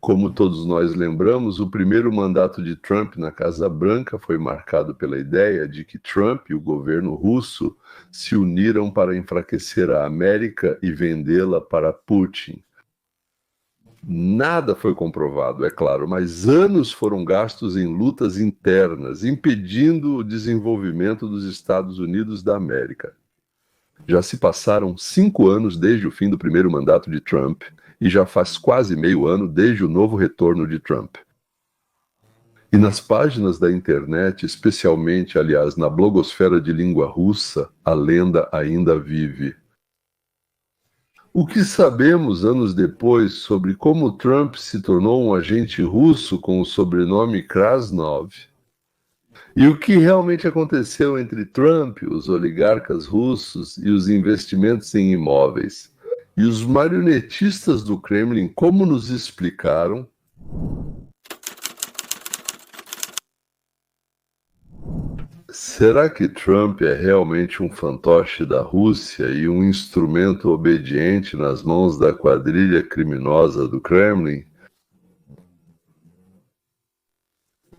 Como todos nós lembramos, o primeiro mandato de Trump na Casa Branca foi marcado pela ideia de que Trump e o governo russo se uniram para enfraquecer a América e vendê-la para Putin. Nada foi comprovado, é claro, mas anos foram gastos em lutas internas, impedindo o desenvolvimento dos Estados Unidos da América. Já se passaram 5 anos desde o fim do primeiro mandato de Trump e já faz quase meio ano desde o novo retorno de Trump. E nas páginas da internet, especialmente, aliás, na blogosfera de língua russa, a lenda ainda vive. O que sabemos anos depois sobre como Trump se tornou um agente russo com o sobrenome Krasnov? E o que realmente aconteceu entre Trump, os oligarcas russos e os investimentos em imóveis? E os marionetistas do Kremlin, como nos explicaram? Será que Trump é realmente um fantoche da Rússia e um instrumento obediente nas mãos da quadrilha criminosa do Kremlin?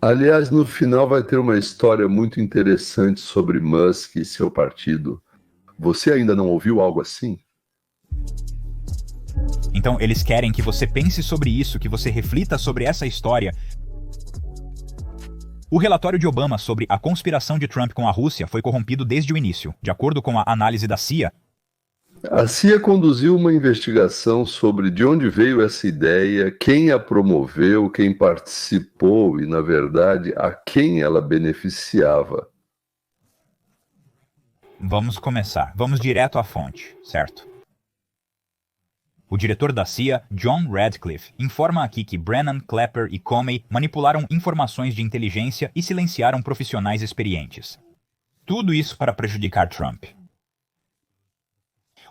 Aliás, no final vai ter uma história muito interessante sobre Musk e seu partido. Você ainda não ouviu algo assim? Então, eles querem que você pense sobre isso, que você reflita sobre essa história. O relatório de Obama sobre a conspiração de Trump com a Rússia foi corrompido desde o início. De acordo com a análise da CIA, A CIA conduziu uma investigação sobre de onde veio essa ideia, quem a promoveu, quem participou e, na verdade, a quem ela beneficiava. vamos começar. Vamos direto à fonte, certo? O diretor da CIA, John Radcliffe, informa aqui que Brennan, Clapper e Comey manipularam informações de inteligência e silenciaram profissionais experientes. Tudo isso para prejudicar Trump.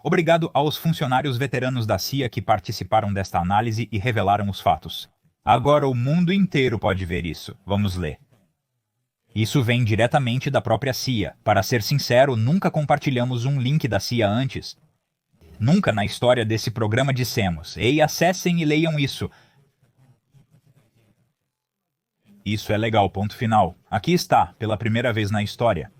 Obrigado aos funcionários veteranos da CIA que participaram desta análise e revelaram os fatos. Agora o mundo inteiro pode ver isso. Vamos ler. Isso vem diretamente da própria CIA. Para ser sincero, nunca compartilhamos um link da CIA antes. Nunca na história desse programa dissemos: "Ei, acessem e leiam isso." Isso é legal, ponto final. Aqui está, pela primeira vez na história.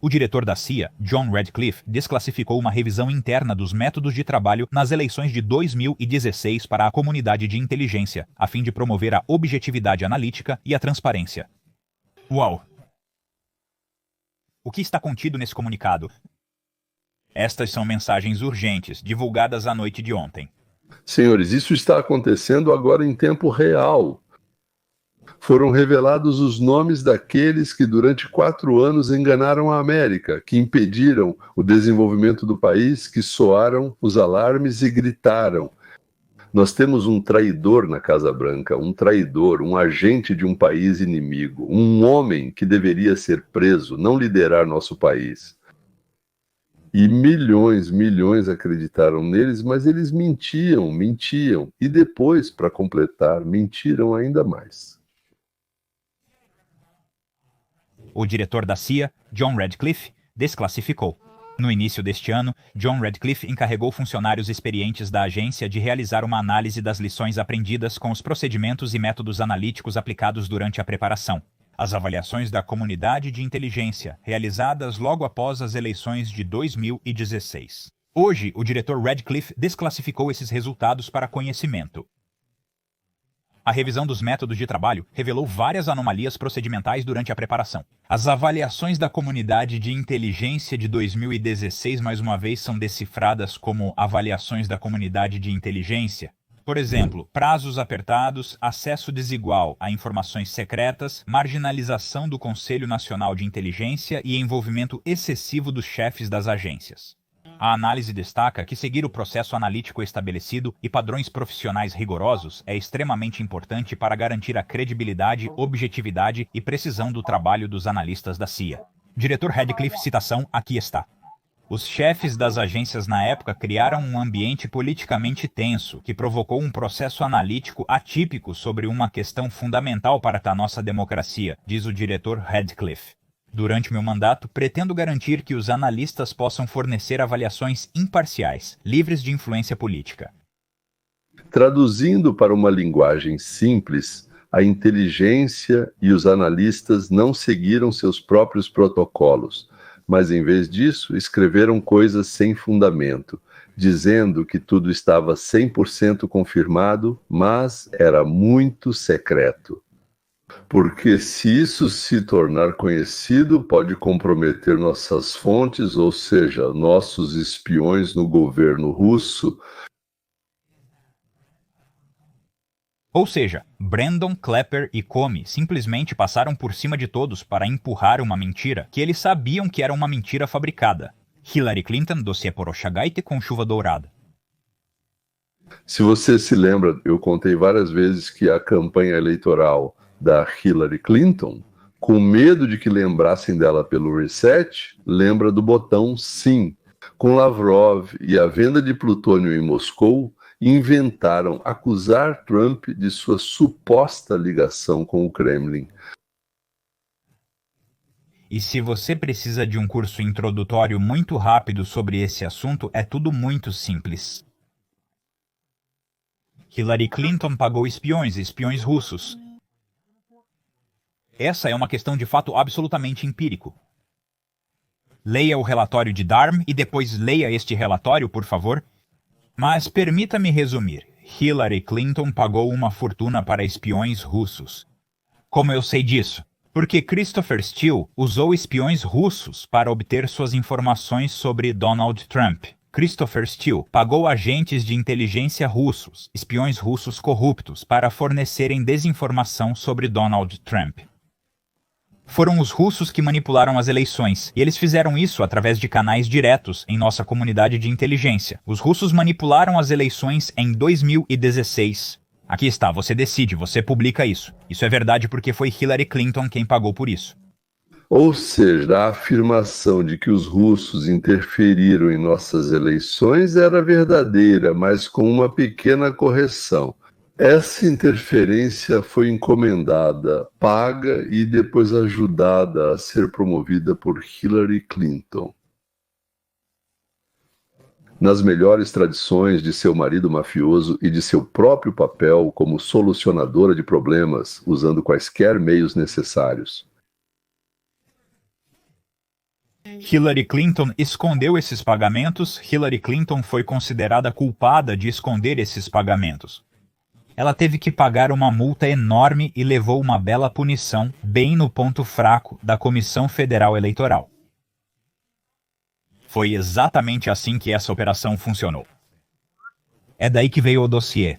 O diretor da CIA, John Radcliffe, desclassificou uma revisão interna dos métodos de trabalho nas eleições de 2016 para a comunidade de inteligência, a fim de promover a objetividade analítica e a transparência. Uau! O que está contido nesse comunicado? Estas são mensagens urgentes, divulgadas à noite de ontem. Senhores, isso está acontecendo agora em tempo real. Foram revelados os nomes daqueles que durante 4 anos enganaram a América, que impediram o desenvolvimento do país, que soaram os alarmes e gritaram. Nós temos um traidor na Casa Branca, um traidor, um agente de um país inimigo, um homem que deveria ser preso, não liderar nosso país. E milhões acreditaram neles, mas eles mentiam. E depois, para completar, mentiram ainda mais. O diretor da CIA, John Radcliffe, desclassificou. No início deste ano, John Radcliffe encarregou funcionários experientes da agência de realizar uma análise das lições aprendidas com os procedimentos e métodos analíticos aplicados durante a preparação. As avaliações da comunidade de inteligência, realizadas logo após as eleições de 2016. Hoje, o diretor Radcliffe desclassificou esses resultados para conhecimento. A revisão dos métodos de trabalho revelou várias anomalias procedimentais durante a preparação. As avaliações da comunidade de inteligência de 2016, mais uma vez, são decifradas como avaliações da comunidade de inteligência. Por exemplo, prazos apertados, acesso desigual a informações secretas, marginalização do Conselho Nacional de Inteligência e envolvimento excessivo dos chefes das agências. A análise destaca que seguir o processo analítico estabelecido e padrões profissionais rigorosos é extremamente importante para garantir a credibilidade, objetividade e precisão do trabalho dos analistas da CIA. Diretor Radcliffe, citação, aqui está. Os chefes das agências na época criaram um ambiente politicamente tenso, que provocou um processo analítico atípico sobre uma questão fundamental para a nossa democracia, diz o diretor Radcliffe. Durante meu mandato, pretendo garantir que os analistas possam fornecer avaliações imparciais, livres de influência política. Traduzindo para uma linguagem simples, a inteligência e os analistas não seguiram seus próprios protocolos, mas em vez disso escreveram coisas sem fundamento, dizendo que tudo estava 100% confirmado, mas era muito secreto. Porque se isso se tornar conhecido, pode comprometer nossas fontes, ou seja, nossos espiões no governo russo. Ou seja, Brandon, Clapper e Comey simplesmente passaram por cima de todos para empurrar uma mentira que eles sabiam que era uma mentira fabricada. Hillary Clinton, dossiê Poroshagaite com chuva dourada. Se você se lembra, eu contei várias vezes que a campanha eleitoral da Hillary Clinton, com medo de que lembrassem dela pelo reset, lembra do botão sim. Com Lavrov e a venda de plutônio em Moscou, inventaram acusar Trump de sua suposta ligação com o Kremlin. E se você precisa de um curso introdutório muito rápido sobre esse assunto, é tudo muito simples. Hillary Clinton pagou espiões russos. Essa é uma questão de fato absolutamente empírico. Leia o relatório de Darm e depois leia este relatório, por favor. Mas permita-me resumir. Hillary Clinton pagou uma fortuna para espiões russos. Como eu sei disso? Porque Christopher Steele usou espiões russos para obter suas informações sobre Donald Trump. Christopher Steele pagou agentes de inteligência russos, espiões russos corruptos, para fornecerem desinformação sobre Donald Trump. Foram os russos que manipularam as eleições, e eles fizeram isso através de canais diretos em nossa comunidade de inteligência. Os russos manipularam as eleições em 2016. Aqui está, você decide, você publica isso. Isso é verdade porque foi Hillary Clinton quem pagou por isso. Ou seja, a afirmação de que os russos interferiram em nossas eleições era verdadeira, mas com uma pequena correção. Essa interferência foi encomendada, paga e depois ajudada a ser promovida por Hillary Clinton. Nas melhores tradições de seu marido mafioso e de seu próprio papel como solucionadora de problemas, usando quaisquer meios necessários. Hillary Clinton escondeu esses pagamentos. Hillary Clinton foi considerada culpada de esconder esses pagamentos. Ela teve que pagar uma multa enorme e levou uma bela punição, bem no ponto fraco da Comissão Federal Eleitoral. Foi exatamente assim que essa operação funcionou. É daí que veio o dossiê.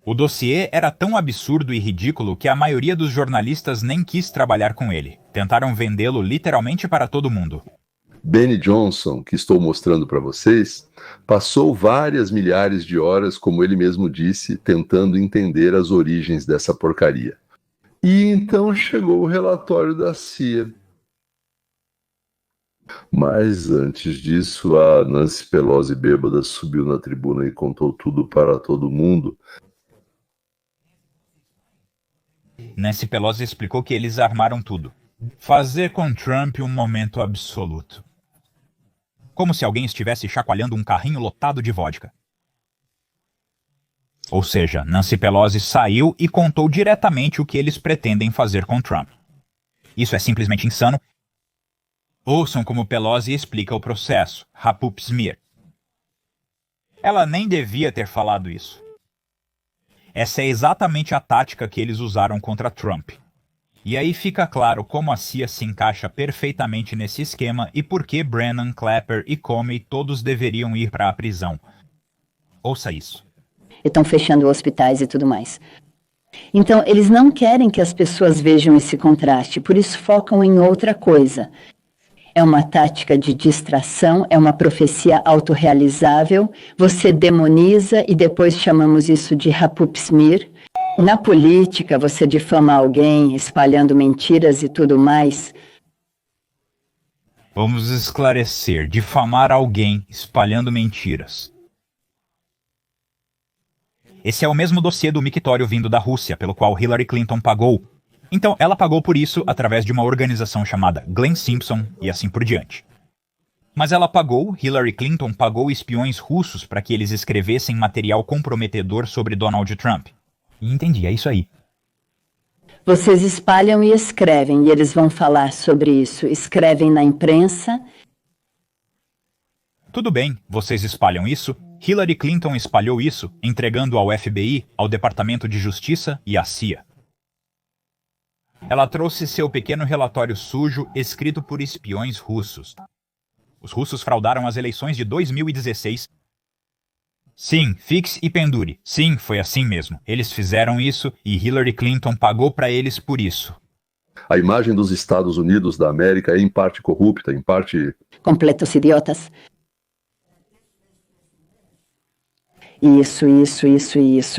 O dossiê era tão absurdo e ridículo que a maioria dos jornalistas nem quis trabalhar com ele. Tentaram vendê-lo literalmente para todo mundo. Benny Johnson, que estou mostrando para vocês, passou várias milhares de horas, como ele mesmo disse, tentando entender as origens dessa porcaria. E então chegou o relatório da CIA. Mas antes disso, a Nancy Pelosi bêbada subiu na tribuna e contou tudo para todo mundo. Nancy Pelosi explicou que eles armaram tudo. Fazer com Trump um momento absoluto. Como se alguém estivesse chacoalhando um carrinho lotado de vodka. Ou seja, Nancy Pelosi saiu e contou diretamente o que eles pretendem fazer com Trump. Isso é simplesmente insano. Ouçam como Pelosi explica o processo. Hapup Smear. Ela nem devia ter falado isso. Essa é exatamente a tática que eles usaram contra Trump. E aí fica claro como a CIA se encaixa perfeitamente nesse esquema e por que Brennan, Clapper e Comey todos deveriam ir para a prisão. Ouça isso. Estão fechando hospitais e tudo mais. Então, eles não querem que as pessoas vejam esse contraste, por isso focam em outra coisa. É uma tática de distração, é uma profecia autorrealizável, você demoniza e depois chamamos isso de Hapup Smear. Na política, você difama alguém, espalhando mentiras e tudo mais. Vamos esclarecer. Difamar alguém, espalhando mentiras. Esse é o mesmo dossiê do mictório vindo da Rússia, pelo qual Hillary Clinton pagou. Então, ela pagou por isso através de uma organização chamada Glenn Simpson e assim por diante. Mas Hillary Clinton pagou espiões russos para que eles escrevessem material comprometedor sobre Donald Trump. E entendi, é isso aí. Vocês espalham e escrevem, e eles vão falar sobre isso. Escrevem na imprensa. Tudo bem, vocês espalham isso. Hillary Clinton espalhou isso, entregando ao FBI, ao Departamento de Justiça e à CIA. Ela trouxe seu pequeno relatório sujo escrito por espiões russos. Os russos fraudaram as eleições de 2016. Sim, fixe e pendure. Sim, foi assim mesmo. Eles fizeram isso e Hillary Clinton pagou para eles por isso. A imagem dos Estados Unidos da América é em parte corrupta, em parte... Completos idiotas. Isso.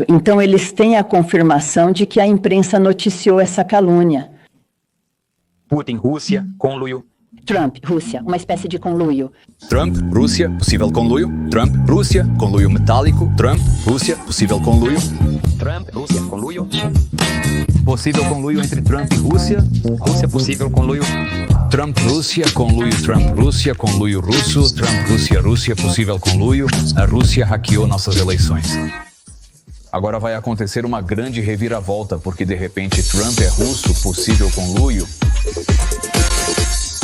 Então eles têm a confirmação de que a imprensa noticiou essa calúnia. Putin, Rússia, conluio. Trump, Rússia, uma espécie de conluio. Trump, Rússia, possível conluio. Trump, Rússia, conluio metálico. Trump, Rússia, possível conluio. Trump, Rússia, conluio. Possível conluio entre Trump e Rússia. Rússia, possível conluio. Trump, Rússia, conluio Trump, Rússia, conluio russo. Trump, Rússia, Rússia, possível conluio. A Rússia hackeou nossas eleições. Agora vai acontecer uma grande reviravolta, porque de repente Trump é russo, possível conluio.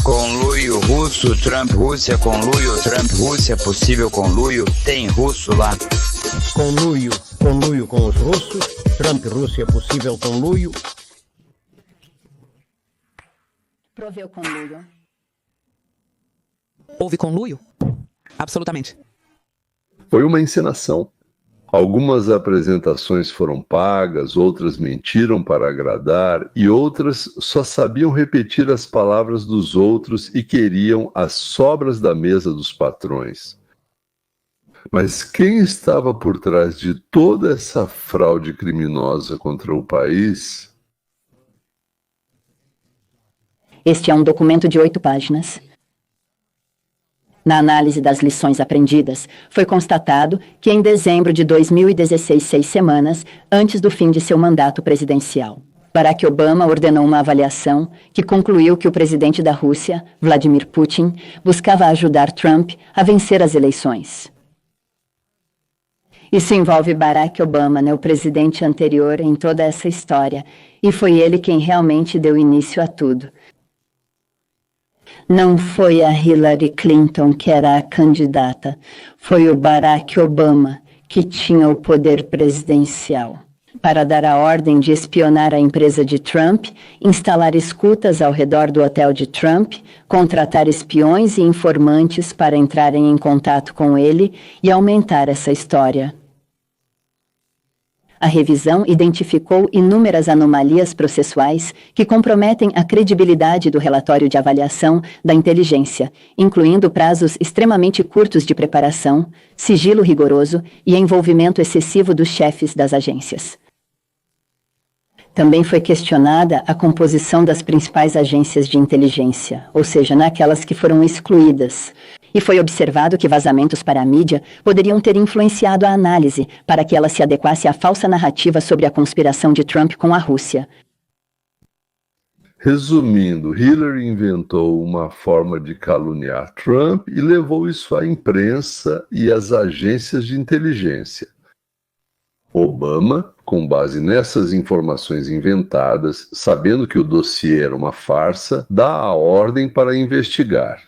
Conluio russo, Trump, Rússia, conluio, Trump, Rússia, possível conluio, tem russo lá. Conluio com os russos, Trump, Rússia, possível conluio. Proveu conluio. Houve conluio? Absolutamente. Foi uma encenação. Algumas apresentações foram pagas, outras mentiram para agradar e outras só sabiam repetir as palavras dos outros e queriam as sobras da mesa dos patrões. Mas quem estava por trás de toda essa fraude criminosa contra o país? Este é um documento de 8 páginas. Na análise das lições aprendidas, foi constatado que em dezembro de 2016, 6 semanas antes do fim de seu mandato presidencial, Barack Obama ordenou uma avaliação que concluiu que o presidente da Rússia, Vladimir Putin, buscava ajudar Trump a vencer as eleições. Isso envolve Barack Obama, o presidente anterior em toda essa história, e foi ele quem realmente deu início a tudo. Não foi a Hillary Clinton que era a candidata, foi o Barack Obama que tinha o poder presidencial. Para dar a ordem de espionar a empresa de Trump, instalar escutas ao redor do hotel de Trump, contratar espiões e informantes para entrarem em contato com ele e aumentar essa história. A revisão identificou inúmeras anomalias processuais que comprometem a credibilidade do relatório de avaliação da inteligência, incluindo prazos extremamente curtos de preparação, sigilo rigoroso e envolvimento excessivo dos chefes das agências. Também foi questionada a composição das principais agências de inteligência, ou seja, naquelas que foram excluídas. E foi observado que vazamentos para a mídia poderiam ter influenciado a análise para que ela se adequasse à falsa narrativa sobre a conspiração de Trump com a Rússia. Resumindo, Hillary inventou uma forma de caluniar Trump e levou isso à imprensa e às agências de inteligência. Obama, com base nessas informações inventadas, sabendo que o dossiê era uma farsa, dá a ordem para investigar.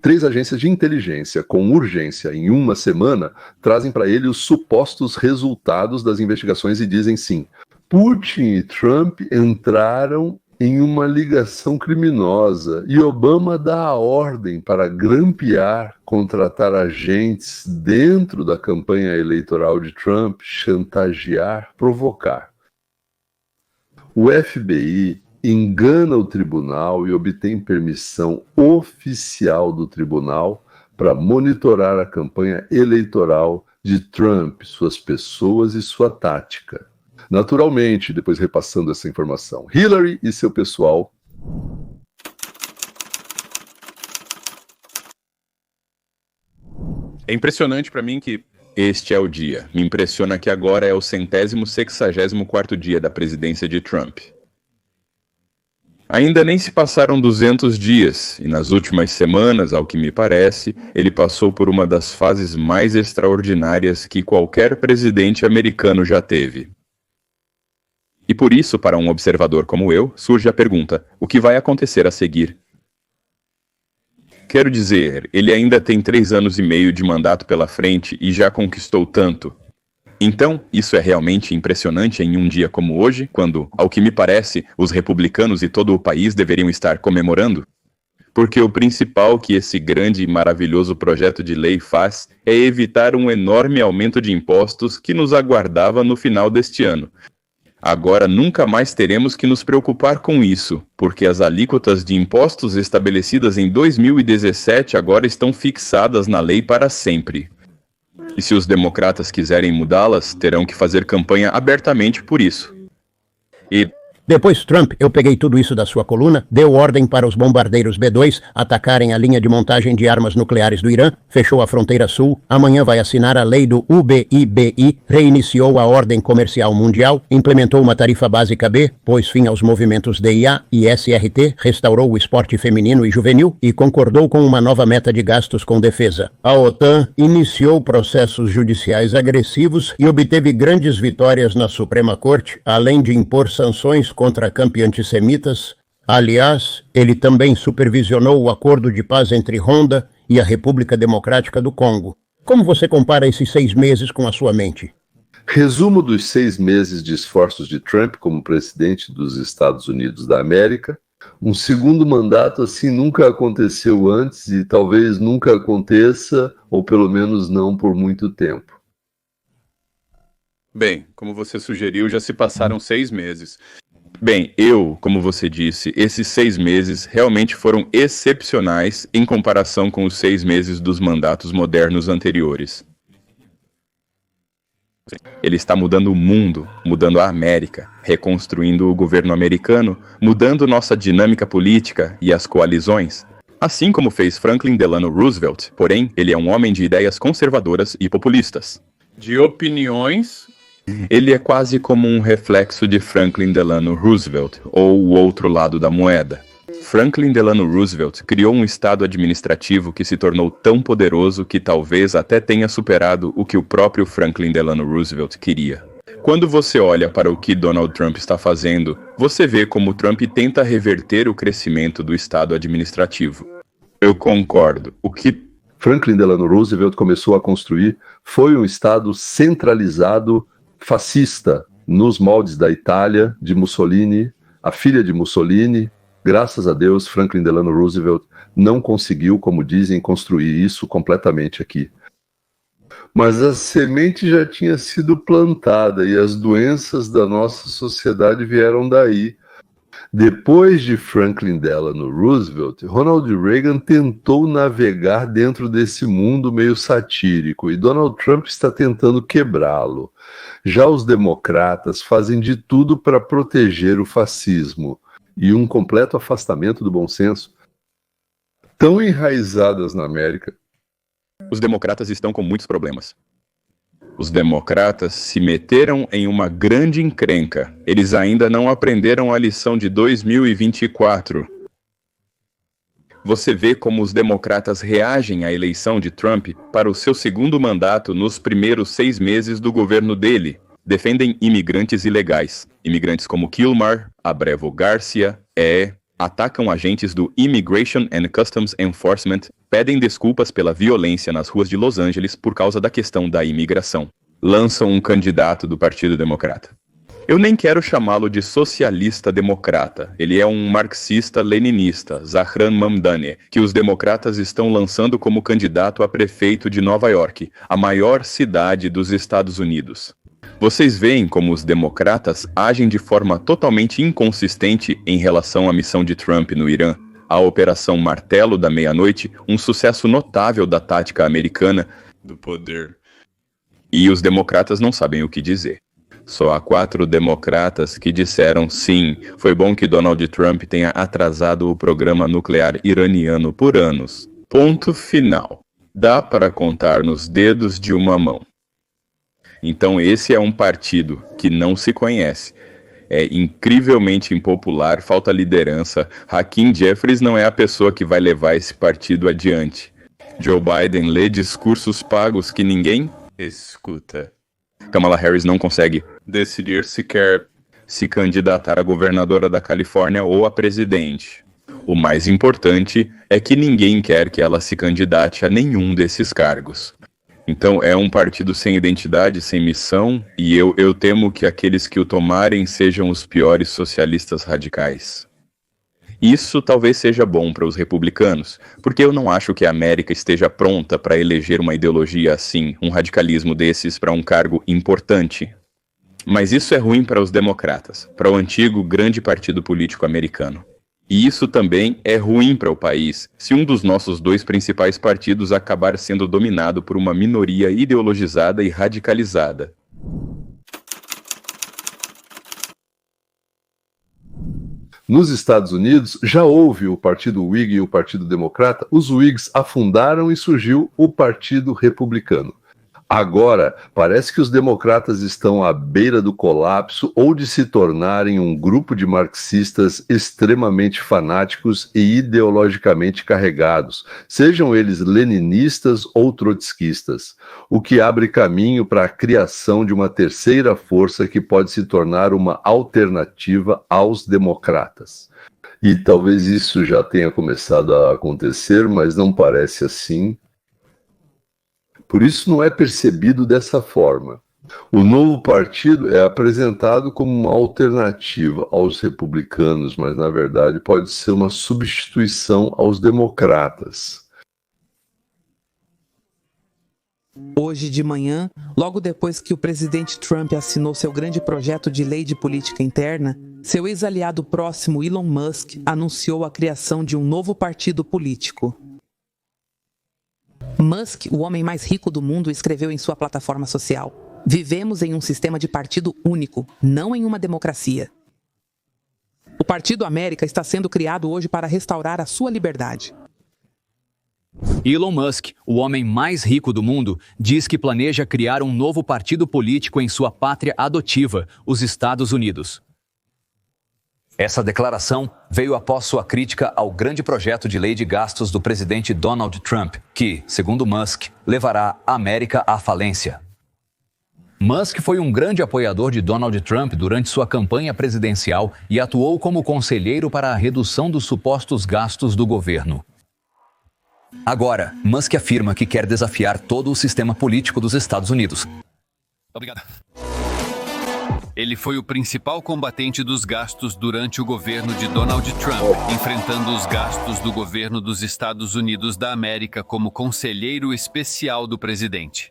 3 agências de inteligência, com urgência em uma semana, trazem para ele os supostos resultados das investigações e dizem sim, Putin e Trump entraram em uma ligação criminosa e Obama dá a ordem para grampear, contratar agentes dentro da campanha eleitoral de Trump, chantagear, provocar. O FBI engana o tribunal e obtém permissão oficial do tribunal para monitorar a campanha eleitoral de Trump, suas pessoas e sua tática. Naturalmente, depois repassando essa informação, Hillary e seu pessoal É impressionante para mim que este é o dia. Me impressiona que agora é o 164º dia da presidência de Trump. Ainda nem se passaram 200 dias, e nas últimas semanas, ao que me parece, ele passou por uma das fases mais extraordinárias que qualquer presidente americano já teve. E por isso, para um observador como eu, surge a pergunta: o que vai acontecer a seguir? Quero dizer, ele ainda tem 3 anos e meio de mandato pela frente e já conquistou tanto. Então, isso é realmente impressionante em um dia como hoje, quando, ao que me parece, os republicanos e todo o país deveriam estar comemorando? Porque o principal que esse grande e maravilhoso projeto de lei faz é evitar um enorme aumento de impostos que nos aguardava no final deste ano. Agora nunca mais teremos que nos preocupar com isso, porque as alíquotas de impostos estabelecidas em 2017 agora estão fixadas na lei para sempre. E se os democratas quiserem mudá-las, terão que fazer campanha abertamente por isso. Depois, Trump, eu peguei tudo isso da sua coluna, deu ordem para os bombardeiros B-2 atacarem a linha de montagem de armas nucleares do Irã, fechou a fronteira sul, amanhã vai assinar a lei do UBIBI, reiniciou a ordem comercial mundial, implementou uma tarifa básica B, pôs fim aos movimentos DIA e SRT, restaurou o esporte feminino e juvenil e concordou com uma nova meta de gastos com defesa. A OTAN iniciou processos judiciais agressivos e obteve grandes vitórias na Suprema Corte, além de impor sanções contra campi antissemitas. Aliás, ele também supervisionou o acordo de paz entre Honda e a República Democrática do Congo. Como você compara esses 6 meses com a sua mente? Resumo dos 6 meses de esforços de Trump como presidente dos Estados Unidos da América. Um segundo mandato assim nunca aconteceu antes e talvez nunca aconteça, ou pelo menos não por muito tempo. Bem, como você sugeriu, já se passaram 6 meses. Bem, como você disse, esses 6 meses realmente foram excepcionais em comparação com os 6 meses dos mandatos modernos anteriores. Ele está mudando o mundo, mudando a América, reconstruindo o governo americano, mudando nossa dinâmica política e as coalizões. Assim como fez Franklin Delano Roosevelt, porém, ele é um homem de ideias conservadoras e populistas. De opiniões... Ele é quase como um reflexo de Franklin Delano Roosevelt, ou o outro lado da moeda. Franklin Delano Roosevelt criou um estado administrativo que se tornou tão poderoso que talvez até tenha superado o que o próprio Franklin Delano Roosevelt queria. Quando você olha para o que Donald Trump está fazendo, você vê como Trump tenta reverter o crescimento do estado administrativo. Eu concordo. O que Franklin Delano Roosevelt começou a construir foi um estado centralizado fascista, nos moldes da Itália, de Mussolini, a filha de Mussolini. Graças a Deus, Franklin Delano Roosevelt não conseguiu, como dizem, construir isso completamente aqui. Mas a semente já tinha sido plantada e as doenças da nossa sociedade vieram daí. Depois de Franklin Delano Roosevelt, Ronald Reagan tentou navegar dentro desse mundo meio satírico e Donald Trump está tentando quebrá-lo. Já os democratas fazem de tudo para proteger o fascismo e um completo afastamento do bom senso, tão enraizadas na América. Os democratas estão com muitos problemas. Os democratas se meteram em uma grande encrenca. Eles ainda não aprenderam a lição de 2024. Você vê como os democratas reagem à eleição de Trump para o seu segundo mandato nos primeiros 6 meses do governo dele. Defendem imigrantes ilegais. Imigrantes como Kilmar, Abrevo Garcia, atacam agentes do Immigration and Customs Enforcement, pedem desculpas pela violência nas ruas de Los Angeles por causa da questão da imigração. Lançam um candidato do Partido Democrata. Eu nem quero chamá-lo de socialista-democrata. Ele é um marxista-leninista, Zahran Mamdani, que os democratas estão lançando como candidato a prefeito de Nova York, a maior cidade dos Estados Unidos. Vocês veem como os democratas agem de forma totalmente inconsistente em relação à missão de Trump no Irã, a Operação Martelo da Meia-Noite, um sucesso notável da tática americana do poder. E os democratas não sabem o que dizer. Só há 4 democratas que disseram sim, foi bom que Donald Trump tenha atrasado o programa nuclear iraniano por anos. Ponto final. Dá para contar nos dedos de uma mão. Então esse é um partido que não se conhece. é incrivelmente impopular, falta liderança. Hakeem Jeffries não é a pessoa que vai levar esse partido adiante. Joe Biden lê discursos pagos que ninguém escuta. Kamala Harris não consegue decidir se quer se candidatar a governadora da Califórnia ou a presidente. O mais importante é que ninguém quer que ela se candidate a nenhum desses cargos. Então é um partido sem identidade, sem missão, e eu temo que aqueles que o tomarem sejam os piores socialistas radicais. Isso talvez seja bom para os republicanos, porque eu não acho que a América esteja pronta para eleger uma ideologia assim, um radicalismo desses para um cargo importante. Mas isso é ruim para os democratas, para o antigo grande partido político americano. E isso também é ruim para o país, se um dos nossos dois principais partidos acabar sendo dominado por uma minoria ideologizada e radicalizada. Nos Estados Unidos, já houve o Partido Whig e o Partido Democrata. Os Whigs afundaram e surgiu o Partido Republicano. Agora, parece que os democratas estão à beira do colapso ou de se tornarem um grupo de marxistas extremamente fanáticos e ideologicamente carregados, sejam eles leninistas ou trotskistas, o que abre caminho para a criação de uma terceira força que pode se tornar uma alternativa aos democratas. E talvez isso já tenha começado a acontecer, mas não parece assim. Por isso não é percebido dessa forma. O novo partido é apresentado como uma alternativa aos republicanos, mas na verdade pode ser uma substituição aos democratas. Hoje de manhã, logo depois que o presidente Trump assinou seu grande projeto de lei de política interna, seu ex-aliado próximo Elon Musk anunciou a criação de um novo partido político. Musk, o homem mais rico do mundo, escreveu em sua plataforma social: "Vivemos em um sistema de partido único, não em uma democracia." O Partido América está sendo criado hoje para restaurar a sua liberdade. Elon Musk, o homem mais rico do mundo, diz que planeja criar um novo partido político em sua pátria adotiva, os Estados Unidos. Essa declaração veio após sua crítica ao grande projeto de lei de gastos do presidente Donald Trump, que, segundo Musk, levará a América à falência. Musk foi um grande apoiador de Donald Trump durante sua campanha presidencial e atuou como conselheiro para a redução dos supostos gastos do governo. Agora, Musk afirma que quer desafiar todo o sistema político dos Estados Unidos. Obrigado. Ele foi o principal combatente dos gastos durante o governo de Donald Trump, enfrentando os gastos do governo dos Estados Unidos da América como conselheiro especial do presidente.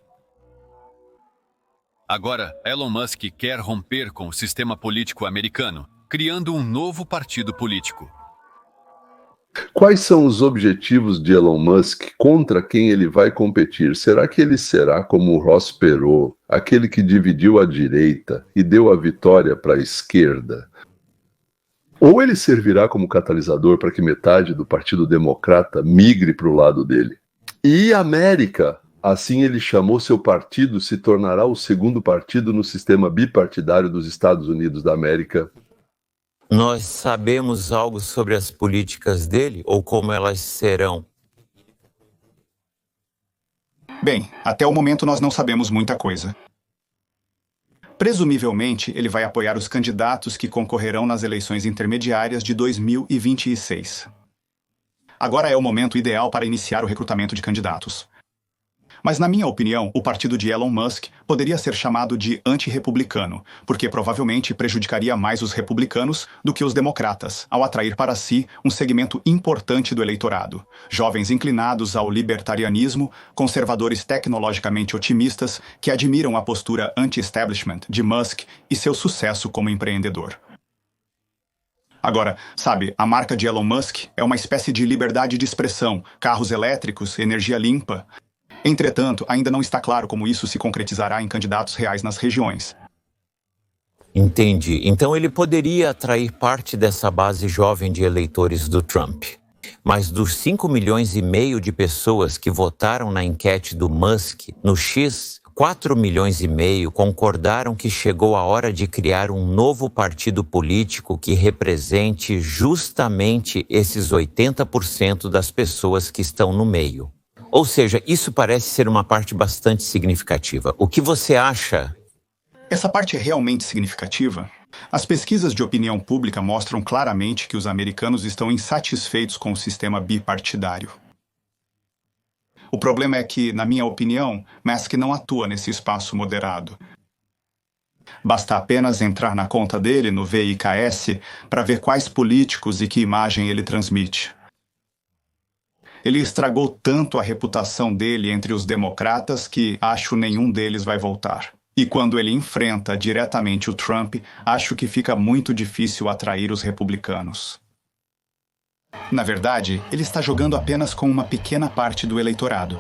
Agora, Elon Musk quer romper com o sistema político americano, criando um novo partido político. Quais são os objetivos de Elon Musk, contra quem ele vai competir? Será que ele será como o Ross Perot, aquele que dividiu a direita e deu a vitória para a esquerda? Ou ele servirá como catalisador para que metade do Partido Democrata migre para o lado dele? E América, assim ele chamou seu partido, se tornará o segundo partido no sistema bipartidário dos Estados Unidos da América? Nós sabemos algo sobre as políticas dele ou como elas serão? Bem, até o momento nós não sabemos muita coisa. Presumivelmente, ele vai apoiar os candidatos que concorrerão nas eleições intermediárias de 2026. Agora é o momento ideal para iniciar o recrutamento de candidatos. Mas, na minha opinião, o partido de Elon Musk poderia ser chamado de antirrepublicano, porque provavelmente prejudicaria mais os republicanos do que os democratas, ao atrair para si um segmento importante do eleitorado. Jovens inclinados ao libertarianismo, conservadores tecnologicamente otimistas que admiram a postura anti-establishment de Musk e seu sucesso como empreendedor. Agora, sabe, a marca de Elon Musk é uma espécie de liberdade de expressão, carros elétricos, energia limpa. Entretanto, ainda não está claro como isso se concretizará em candidatos reais nas regiões. Entendi. Então ele poderia atrair parte dessa base jovem de eleitores do Trump. Mas dos 5,5 milhões de pessoas que votaram na enquete do Musk no X, 4,5 milhões concordaram que chegou a hora de criar um novo partido político que represente justamente esses 80% das pessoas que estão no meio. Ou seja, isso parece ser uma parte bastante significativa. O que você acha? Essa parte é realmente significativa? As pesquisas de opinião pública mostram claramente que os americanos estão insatisfeitos com o sistema bipartidário. O problema é que, na minha opinião, Musk não atua nesse espaço moderado. Basta apenas entrar na conta dele no VIKS para ver quais políticos e que imagem ele transmite. Ele estragou tanto a reputação dele entre os democratas que acho nenhum deles vai voltar. E quando ele enfrenta diretamente o Trump, acho que fica muito difícil atrair os republicanos. Na verdade, ele está jogando apenas com uma pequena parte do eleitorado.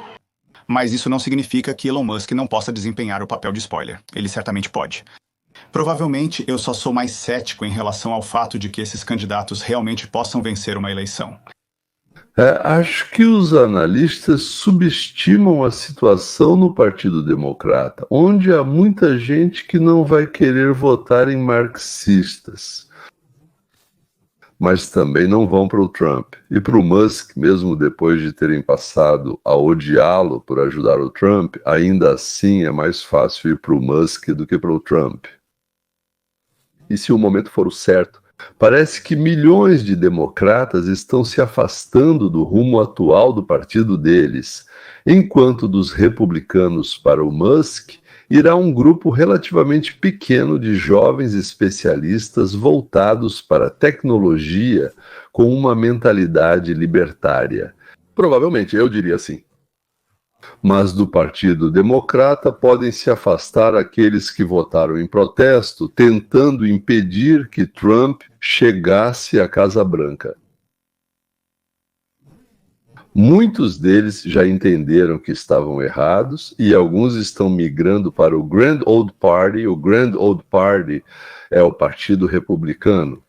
Mas isso não significa que Elon Musk não possa desempenhar o papel de spoiler. Ele certamente pode. Provavelmente, eu só sou mais cético em relação ao fato de que esses candidatos realmente possam vencer uma eleição. Acho que os analistas subestimam a situação no Partido Democrata, onde há muita gente que não vai querer votar em marxistas. Mas também não vão para o Trump. E para o Musk, mesmo depois de terem passado a odiá-lo por ajudar o Trump, ainda assim é mais fácil ir para o Musk do que para o Trump. E se o momento for o certo, parece que milhões de democratas estão se afastando do rumo atual do partido deles, enquanto dos republicanos para o Musk irá um grupo relativamente pequeno de jovens especialistas voltados para a tecnologia com uma mentalidade libertária. Provavelmente, eu diria assim. Mas do Partido Democrata podem se afastar aqueles que votaram em protesto, tentando impedir que Trump chegasse à Casa Branca. Muitos deles já entenderam que estavam errados e alguns estão migrando para o Grand Old Party. O Grand Old Party é o Partido Republicano.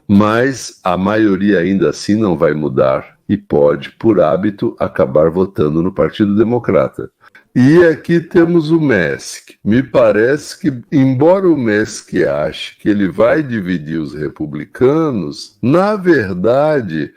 Mas a maioria ainda assim não vai mudar e pode, por hábito, acabar votando no Partido Democrata. E aqui temos o Musk. Me parece que, embora o Musk ache que ele vai dividir os republicanos, na verdade...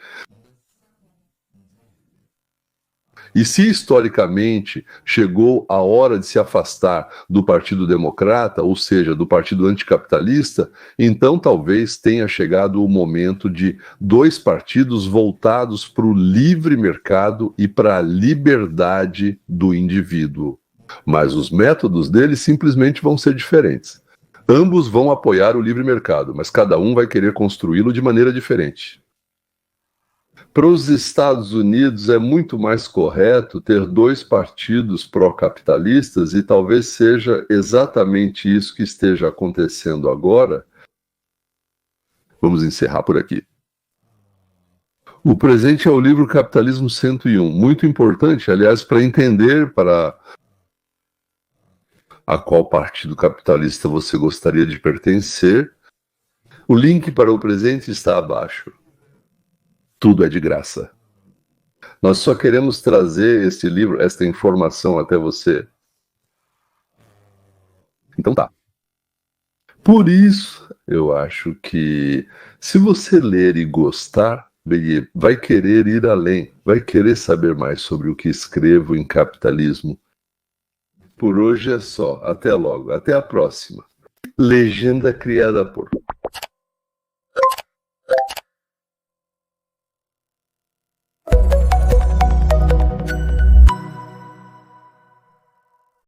E se historicamente chegou a hora de se afastar do Partido Democrata, ou seja, do Partido Anticapitalista, então talvez tenha chegado o momento de dois partidos voltados para o livre mercado e para a liberdade do indivíduo. Mas os métodos deles simplesmente vão ser diferentes. Ambos vão apoiar o livre mercado, mas cada um vai querer construí-lo de maneira diferente. Para os Estados Unidos é muito mais correto ter dois partidos pró-capitalistas e talvez seja exatamente isso que esteja acontecendo agora. Vamos encerrar por aqui. O presente é o livro Capitalismo 101, muito importante, aliás, para entender a qual partido capitalista você gostaria de pertencer. O link para o presente está abaixo. Tudo é de graça. Nós só queremos trazer esse livro, esta informação até você. Então tá. Por isso, eu acho que se você ler e gostar, vai querer ir além, vai querer saber mais sobre o que escrevo em Capitalismo. Por hoje é só. Até logo. Até a próxima. Legenda criada por...